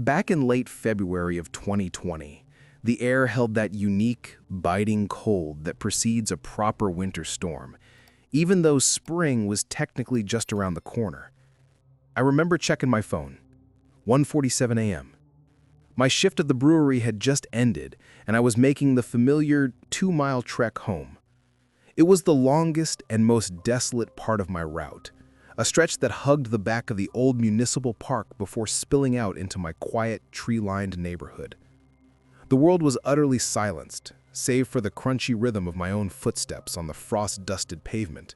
Back in late February of 2020, the air held that unique, biting cold that precedes a proper winter storm, even though spring was technically just around the corner. I remember checking my phone. 1:47 a.m. My shift at the brewery had just ended, and I was making the familiar 2-mile trek home. It was the longest and most desolate part of my route, a stretch that hugged the back of the old municipal park before spilling out into my quiet, tree-lined neighborhood. The world was utterly silenced, save for the crunchy rhythm of my own footsteps on the frost-dusted pavement,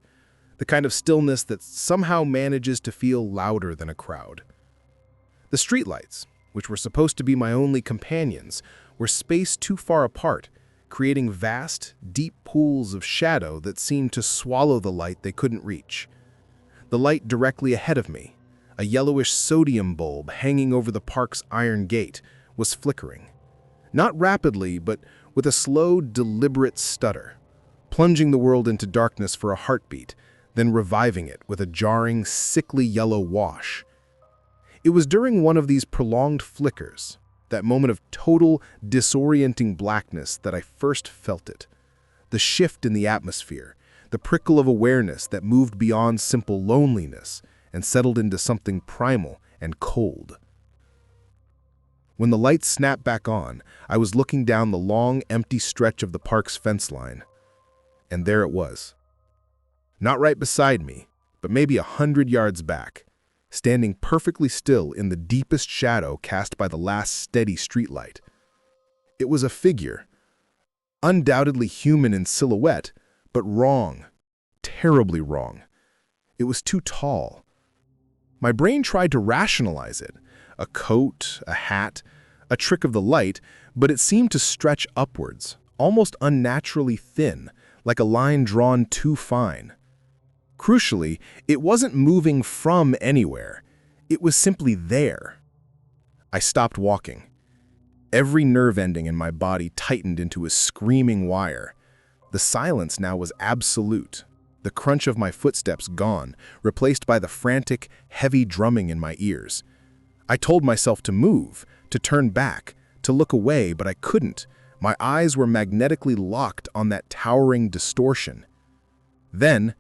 the kind of stillness that somehow manages to feel louder than a crowd. The streetlights, which were supposed to be my only companions, were spaced too far apart, creating vast, deep pools of shadow that seemed to swallow the light they couldn't reach. The light directly ahead of me, a yellowish sodium bulb hanging over the park's iron gate, was flickering. Not rapidly, but with a slow, deliberate stutter, plunging the world into darkness for a heartbeat, then reviving it with a jarring, sickly yellow wash. It was during one of these prolonged flickers, that moment of total, disorienting blackness, that I first felt it. The shift in the atmosphere, the prickle of awareness that moved beyond simple loneliness and settled into something primal and cold. When the lights snapped back on, I was looking down the long, empty stretch of the park's fence line. And there it was. Not right beside me, but maybe 100 yards back, standing perfectly still in the deepest shadow cast by the last steady streetlight. It was a figure, undoubtedly human in silhouette, but wrong, terribly wrong. It was too tall. My brain tried to rationalize it, a coat, a hat, a trick of the light, but it seemed to stretch upwards, almost unnaturally thin, like a line drawn too fine. Crucially, it wasn't moving from anywhere. It was simply there. I stopped walking. Every nerve ending in my body tightened into a screaming wire. The silence now was absolute, the crunch of my footsteps gone, replaced by the frantic, heavy drumming in my ears. I told myself to move, to turn back, to look away, but I couldn't. My eyes were magnetically locked on that towering distortion. Then,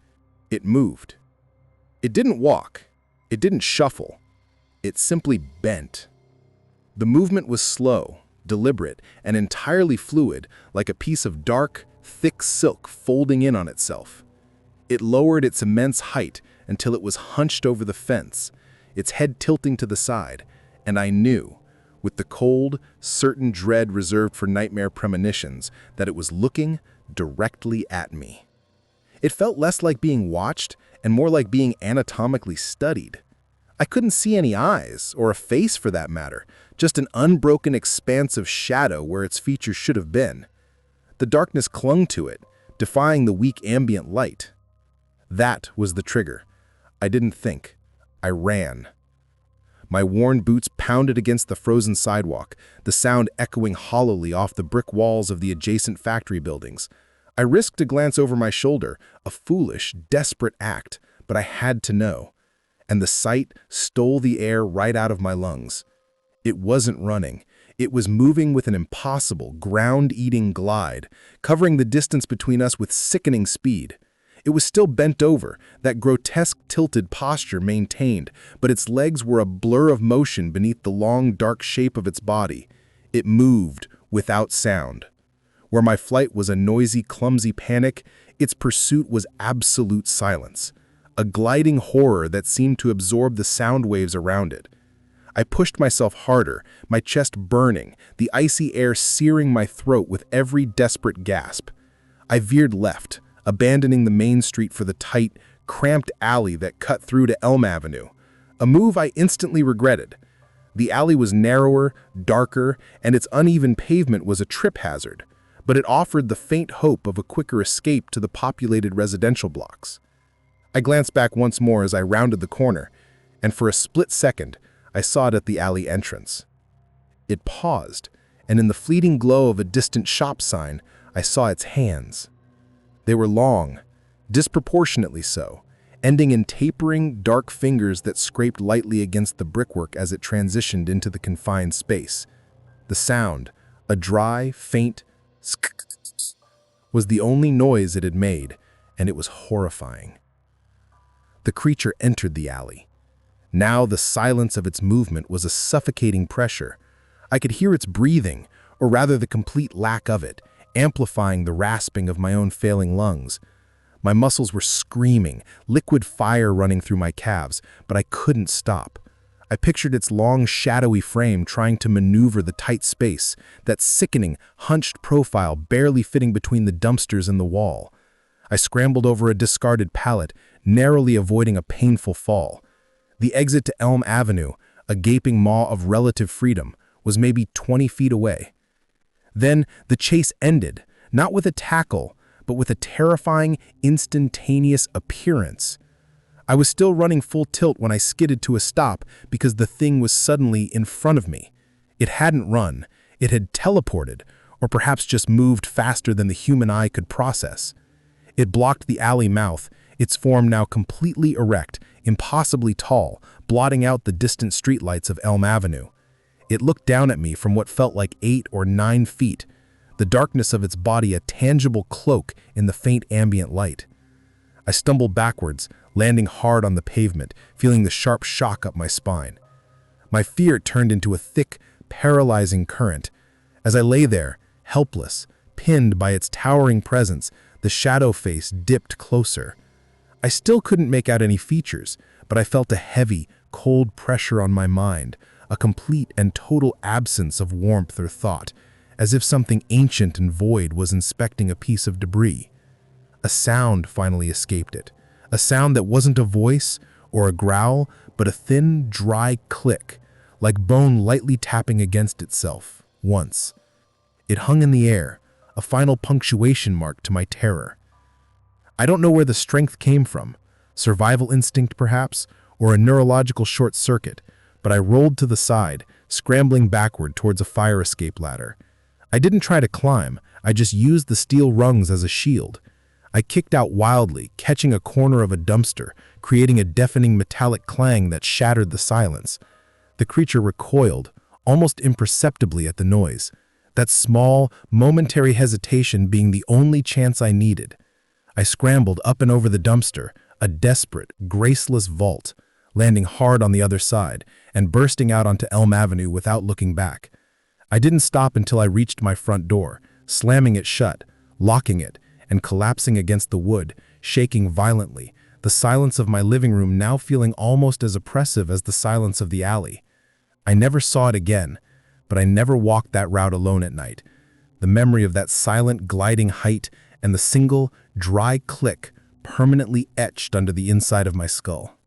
it moved. It didn't walk. It didn't shuffle. It simply bent. The movement was slow, deliberate, and entirely fluid, like a piece of dark, thick silk folding in on itself. It lowered its immense height until it was hunched over the fence, its head tilting to the side, and I knew, with the cold, certain dread reserved for nightmare premonitions, that it was looking directly at me. It felt less like being watched and more like being anatomically studied. I couldn't see any eyes, or a face for that matter, just an unbroken expanse of shadow where its features should have been. The darkness clung to it, defying the weak ambient light. That was the trigger. I didn't think. I ran. My worn boots pounded against the frozen sidewalk, the sound echoing hollowly off the brick walls of the adjacent factory buildings. I risked a glance over my shoulder, a foolish, desperate act, but I had to know. And the sight stole the air right out of my lungs. It wasn't running. It was moving with an impossible, ground-eating glide, covering the distance between us with sickening speed. It was still bent over, that grotesque tilted posture maintained, but its legs were a blur of motion beneath the long, dark shape of its body. It moved without sound. Where my flight was a noisy, clumsy panic, its pursuit was absolute silence, a gliding horror that seemed to absorb the sound waves around it. I pushed myself harder, my chest burning, the icy air searing my throat with every desperate gasp. I veered left, abandoning the main street for the tight, cramped alley that cut through to Elm Avenue, a move I instantly regretted. The alley was narrower, darker, and its uneven pavement was a trip hazard, but it offered the faint hope of a quicker escape to the populated residential blocks. I glanced back once more as I rounded the corner, and for a split second, I saw it at the alley entrance. It paused, and in the fleeting glow of a distant shop sign, I saw its hands. They were long, disproportionately so, ending in tapering, dark fingers that scraped lightly against the brickwork as it transitioned into the confined space. The sound, a dry, faint sk, was the only noise it had made, and it was horrifying. The creature entered the alley. Now the silence of its movement was a suffocating pressure. I could hear its breathing, or rather the complete lack of it, amplifying the rasping of my own failing lungs. My muscles were screaming, liquid fire running through my calves, but I couldn't stop. I pictured its long, shadowy frame trying to maneuver the tight space, that sickening, hunched profile barely fitting between the dumpsters and the wall. I scrambled over a discarded pallet, narrowly avoiding a painful fall. The exit to Elm Avenue, a gaping maw of relative freedom, was maybe 20 feet away. Then the chase ended, not with a tackle, but with a terrifying, instantaneous appearance. I was still running full tilt when I skidded to a stop because the thing was suddenly in front of me. It hadn't run, it had teleported, or perhaps just moved faster than the human eye could process. It blocked the alley mouth, its form now completely erect, impossibly tall, blotting out the distant streetlights of Elm Avenue. It looked down at me from what felt like 8 or 9 feet, the darkness of its body a tangible cloak in the faint ambient light. I stumbled backwards, landing hard on the pavement, feeling the sharp shock up my spine. My fear turned into a thick, paralyzing current. As I lay there, helpless, pinned by its towering presence, the shadow face dipped closer. I still couldn't make out any features, but I felt a heavy, cold pressure on my mind, a complete and total absence of warmth or thought, as if something ancient and void was inspecting a piece of debris. A sound finally escaped it, a sound that wasn't a voice or a growl, but a thin, dry click, like bone lightly tapping against itself, once. It hung in the air, a final punctuation mark to my terror. I don't know where the strength came from, survival instinct perhaps, or a neurological short circuit, but I rolled to the side, scrambling backward towards a fire escape ladder. I didn't try to climb, I just used the steel rungs as a shield. I kicked out wildly, catching a corner of a dumpster, creating a deafening metallic clang that shattered the silence. The creature recoiled, almost imperceptibly at the noise, that small, momentary hesitation being the only chance I needed. I scrambled up and over the dumpster, a desperate, graceless vault, landing hard on the other side and bursting out onto Elm Avenue without looking back. I didn't stop until I reached my front door, slamming it shut, locking it, and collapsing against the wood, shaking violently, the silence of my living room now feeling almost as oppressive as the silence of the alley. I never saw it again, but I never walked that route alone at night. The memory of that silent gliding height and the single, dry click permanently etched under the inside of my skull.